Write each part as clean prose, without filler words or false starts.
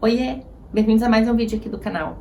Oiê, bem-vindos a mais um vídeo aqui do canal.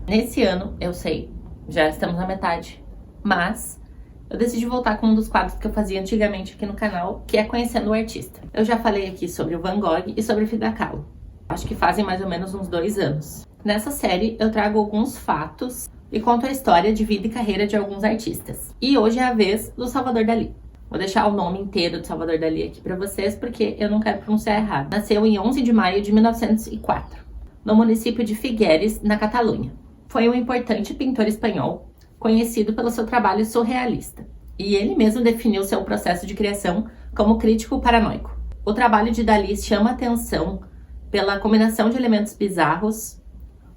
Nesse ano, eu sei, já estamos na metade, mas eu decidi voltar com um dos quadros que eu fazia antigamente aqui no canal, que é Conhecendo o Artista. Eu já falei aqui sobre o Van Gogh e sobre Frida Kahlo. Acho que fazem mais ou menos uns 2 anos. Nessa série, eu trago alguns fatos e conto a história de vida e carreira de alguns artistas. E hoje é a vez do Salvador Dalí. Vou deixar o nome inteiro do Salvador Dalí aqui pra vocês, porque eu não quero pronunciar errado. Nasceu em 11 de maio de 1904, no município de Figueres, na Catalunha. Foi um importante pintor espanhol, conhecido pelo seu trabalho surrealista. E ele mesmo definiu seu processo de criação como crítico paranoico. O trabalho de Dalí chama atenção pela combinação de elementos bizarros,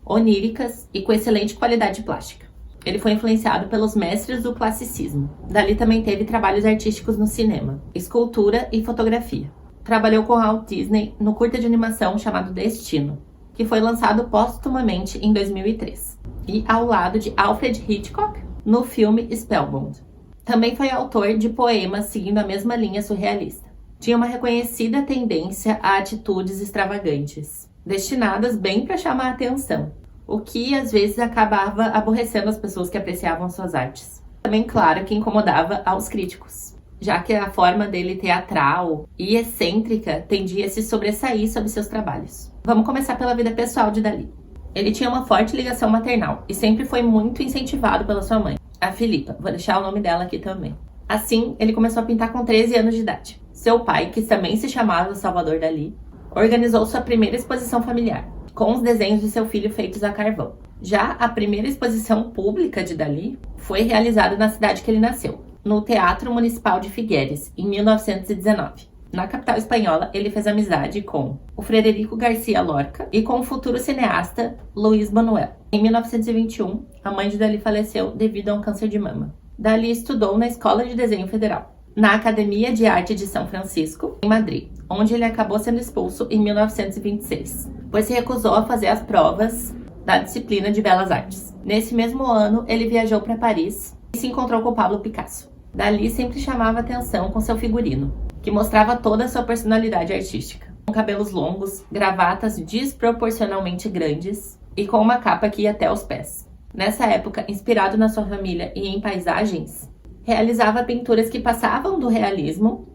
oníricas e com excelente qualidade plástica. Ele foi influenciado pelos mestres do classicismo. Dalí também teve trabalhos artísticos no cinema, escultura e fotografia. Trabalhou com Walt Disney no curta de animação chamado Destino, que foi lançado póstumamente em 2003, e ao lado de Alfred Hitchcock no filme Spellbound. Também foi autor de poemas seguindo a mesma linha surrealista. Tinha uma reconhecida tendência a atitudes extravagantes, destinadas bem para chamar a atenção, o que às vezes acabava aborrecendo as pessoas que apreciavam suas artes. Também, claro, que incomodava aos críticos, já que a forma dele teatral e excêntrica tendia a se sobressair sobre seus trabalhos. Vamos começar pela vida pessoal de Dalí. Ele tinha uma forte ligação maternal e sempre foi muito incentivado pela sua mãe, a Filipa. Vou deixar o nome dela aqui também. Assim, ele começou a pintar com 13 anos de idade. Seu pai, que também se chamava Salvador Dalí, organizou sua primeira exposição familiar, com os desenhos de seu filho feitos a carvão. Já a primeira exposição pública de Dalí foi realizada na cidade que ele nasceu, no Teatro Municipal de Figueres, em 1919. Na capital espanhola, ele fez amizade com o Frederico García Lorca e com o futuro cineasta Luis Buñuel. Em 1921, a mãe de Dalí faleceu devido a um câncer de mama. Dalí estudou na Escola de Desenho Federal, na Academia de Arte de São Francisco, em Madrid, onde ele acabou sendo expulso em 1926, pois se recusou a fazer as provas da disciplina de Belas Artes. Nesse mesmo ano, ele viajou para Paris e se encontrou com Pablo Picasso. Dalí sempre chamava atenção com seu figurino, que mostrava toda a sua personalidade artística, com cabelos longos, gravatas desproporcionalmente grandes e com uma capa que ia até os pés. Nessa época, inspirado na sua família e em paisagens, realizava pinturas que passavam do realismo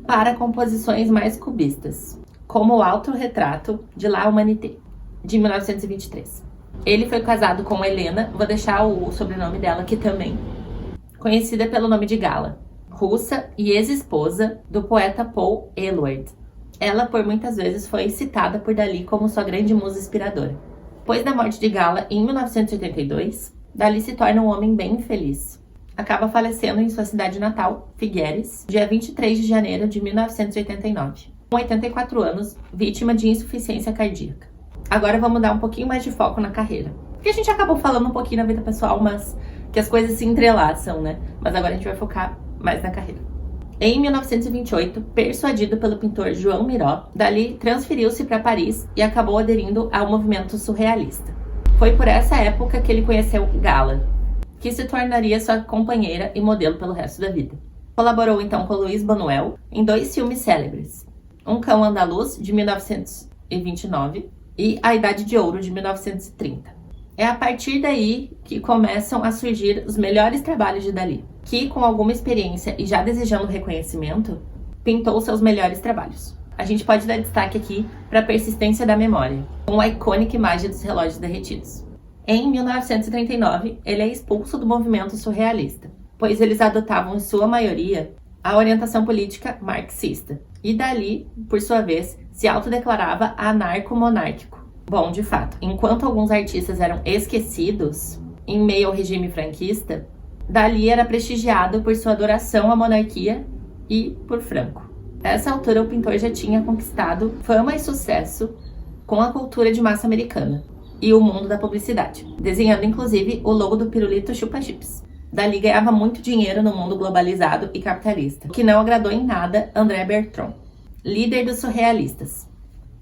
para composições mais cubistas, como o Autorretrato de La Humanité, de 1923. Ele foi casado com Helena, vou deixar o sobrenome dela aqui também, conhecida pelo nome de Gala, russa e ex-esposa do poeta Paul Eluard. Ela, por muitas vezes, foi citada por Dalí como sua grande musa inspiradora. Depois da morte de Gala, em 1982, Dalí se torna um homem bem infeliz. Acaba falecendo em sua cidade natal, Figueres, dia 23 de janeiro de 1989, com 84 anos, vítima de insuficiência cardíaca. Agora vamos dar um pouquinho mais de foco na carreira. Porque a gente acabou falando um pouquinho na vida pessoal, mas que as coisas se entrelaçam, né? Mas agora a gente vai focar mais na carreira. Em 1928, persuadido pelo pintor João Miró, Dalí transferiu-se para Paris e acabou aderindo ao movimento surrealista. Foi por essa época que ele conheceu Gala, que se tornaria sua companheira e modelo pelo resto da vida. Colaborou então com Luis Buñuel em 2 filmes célebres, Um Cão Andaluz, de 1929, e A Idade de Ouro, de 1930. É a partir daí que começam a surgir os melhores trabalhos de Dalí, que, com alguma experiência e já desejando reconhecimento, pintou seus melhores trabalhos. A gente pode dar destaque aqui para a Persistência da Memória, com a icônica imagem dos relógios derretidos. Em 1939, ele é expulso do movimento surrealista, pois eles adotavam, em sua maioria, a orientação política marxista. E Dalí, por sua vez, se autodeclarava anarco-monárquico. Bom, de fato, enquanto alguns artistas eram esquecidos em meio ao regime franquista, Dalí era prestigiado por sua adoração à monarquia e por Franco. Nessa altura, o pintor já tinha conquistado fama e sucesso com a cultura de massa americana e o mundo da publicidade, desenhando inclusive o logo do pirulito Chupa Chips. Dalí ganhava muito dinheiro no mundo globalizado e capitalista, o que não agradou em nada André Breton, líder dos surrealistas,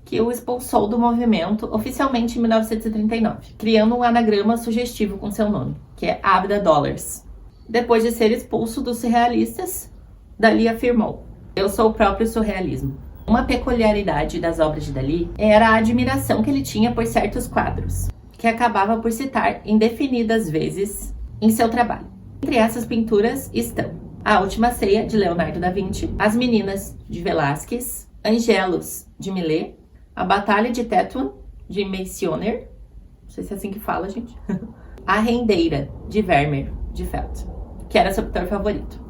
que o expulsou do movimento oficialmente em 1939, criando um anagrama sugestivo com seu nome, que é Abda Dollars. Depois de ser expulso dos surrealistas, Dalí afirmou: "Eu sou o próprio surrealismo." Uma peculiaridade das obras de Dalí era a admiração que ele tinha por certos quadros, que acabava por citar indefinidas vezes em seu trabalho. Entre essas pinturas estão A Última Ceia, de Leonardo da Vinci, As Meninas, de Velázquez, Angelos, de Millet, A Batalha de Tetuan, de Meissonier, não sei se é assim que fala, gente, A Rendeira, de Vermeer, de Felt, que era seu pintor favorito.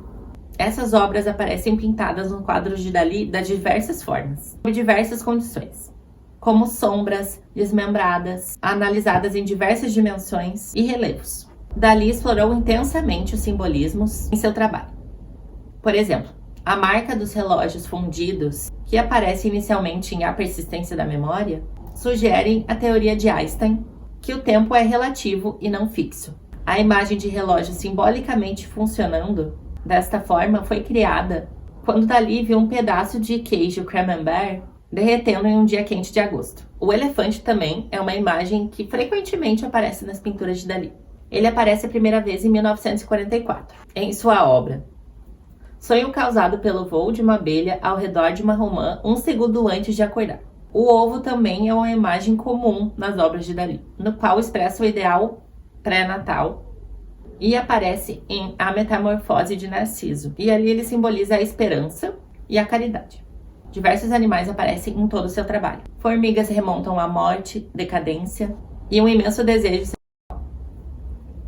Essas obras aparecem pintadas nos quadros de Dalí de diversas formas, sob diversas condições, como sombras desmembradas, analisadas em diversas dimensões e relevos. Dalí explorou intensamente os simbolismos em seu trabalho. Por exemplo, a marca dos relógios fundidos, que aparece inicialmente em A Persistência da Memória, sugerem a teoria de Einstein, que o tempo é relativo e não fixo. A imagem de relógio simbolicamente funcionando desta forma foi criada quando Dalí viu um pedaço de queijo camembert derretendo em um dia quente de agosto. O elefante também é uma imagem que frequentemente aparece nas pinturas de Dalí. Ele aparece a primeira vez em 1944, em sua obra Sonho Causado pelo Voo de uma Abelha ao Redor de uma Romã 1 segundo antes de acordar. O ovo também é uma imagem comum nas obras de Dalí, no qual expressa o ideal pré-natal e aparece em A Metamorfose de Narciso, e ali ele simboliza a esperança e a caridade. Diversos animais aparecem em todo o seu trabalho. Formigas remontam à morte, decadência e um imenso desejo sexual.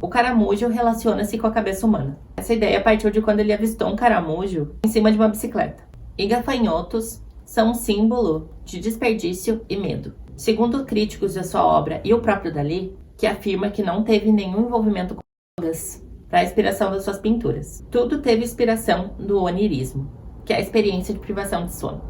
O caramujo relaciona-se com a cabeça humana. Essa ideia partiu de quando ele avistou um caramujo em cima de uma bicicleta. E gafanhotos são um símbolo de desperdício e medo. Segundo críticos da sua obra e o próprio Dalí, que afirma que não teve nenhum envolvimento com drogas para a inspiração das suas pinturas. Tudo teve inspiração do onirismo, que é a experiência de privação de sono.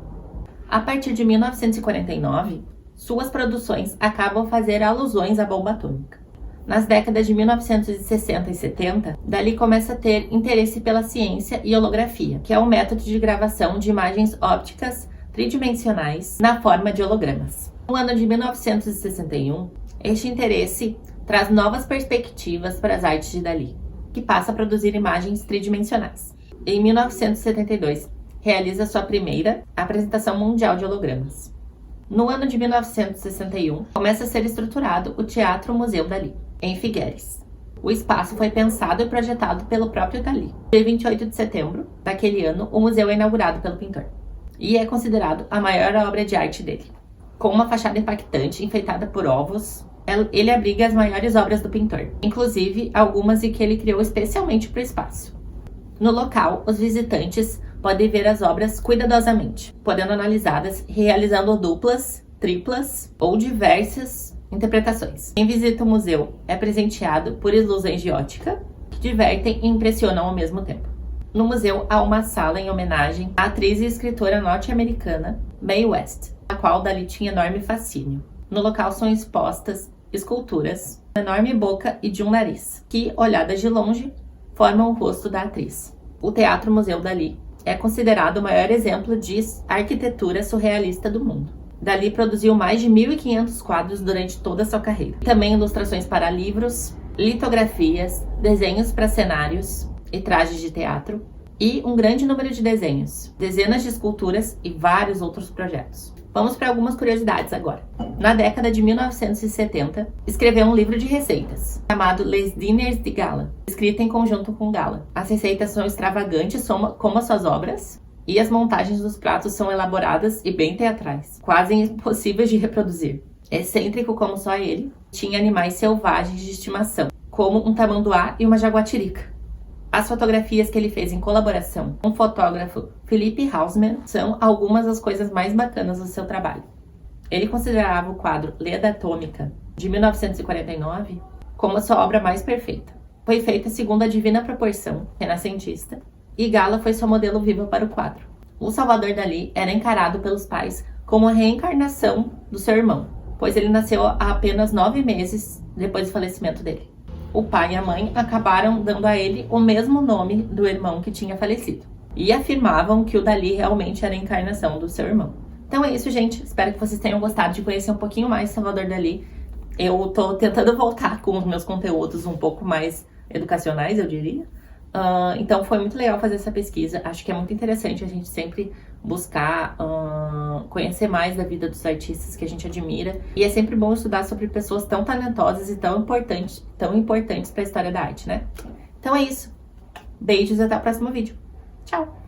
A partir de 1949, suas produções acabam a fazer alusões à bomba atômica. Nas décadas de 1960 e 70, Dalí começa a ter interesse pela ciência e holografia, que é um método de gravação de imagens ópticas tridimensionais na forma de hologramas. No ano de 1961, este interesse traz novas perspectivas para as artes de Dalí, que passa a produzir imagens tridimensionais. Em 1972, realiza sua primeira apresentação mundial de hologramas. No ano de 1961, começa a ser estruturado o Teatro Museu Dalí, em Figueres. O espaço foi pensado e projetado pelo próprio Dalí. Em 28 de setembro daquele ano, o museu é inaugurado pelo pintor, e é considerado a maior obra de arte dele. Com uma fachada impactante, enfeitada por ovos, ele abriga as maiores obras do pintor, inclusive algumas que ele criou especialmente para o espaço. No local, os visitantes podem ver as obras cuidadosamente, podendo analisá-las realizando duplas, triplas ou diversas interpretações. Quem visita o museu é presenteado por ilusões de ótica que divertem e impressionam ao mesmo tempo. No museu há uma sala em homenagem à atriz e escritora norte-americana Mae West, a qual Dalí tinha enorme fascínio. No local são expostas esculturas de uma enorme boca e de um nariz, que, olhadas de longe, formam o rosto da atriz. O Teatro Museu Dalí é considerado o maior exemplo de arquitetura surrealista do mundo. Dalí produziu mais de 1.500 quadros durante toda a sua carreira. Também ilustrações para livros, litografias, desenhos para cenários e trajes de teatro, e um grande número de desenhos, dezenas de esculturas e vários outros projetos. Vamos para algumas curiosidades agora. Na década de 1970, escreveu um livro de receitas, chamado Les Dîners de Gala, escrito em conjunto com Gala. As receitas são extravagantes como as suas obras, e as montagens dos pratos são elaboradas e bem teatrais, quase impossíveis de reproduzir. Excêntrico como só ele, tinha animais selvagens de estimação, como um tamanduá e uma jaguatirica. As fotografias que ele fez em colaboração com o fotógrafo Philippe Hausmann são algumas das coisas mais bacanas do seu trabalho. Ele considerava o quadro Leda Atômica, de 1949, como a sua obra mais perfeita. Foi feita segundo a divina proporção renascentista, e Gala foi sua modelo viva para o quadro. O Salvador Dalí era encarado pelos pais como a reencarnação do seu irmão, pois ele nasceu há apenas 9 meses depois do falecimento dele. O pai e a mãe acabaram dando a ele o mesmo nome do irmão que tinha falecido, e afirmavam que o Dalí realmente era a encarnação do seu irmão. Então é isso, gente. Espero que vocês tenham gostado de conhecer um pouquinho mais Salvador Dalí. Eu tô tentando voltar com os meus conteúdos um pouco mais educacionais, eu diria, Então foi muito legal fazer essa pesquisa. Acho que é muito interessante a gente sempre buscar conhecer mais da vida dos artistas que a gente admira. E é sempre bom estudar sobre pessoas tão talentosas e tão importantes para a história da arte, né? Então é isso. Beijos e até o próximo vídeo. Tchau!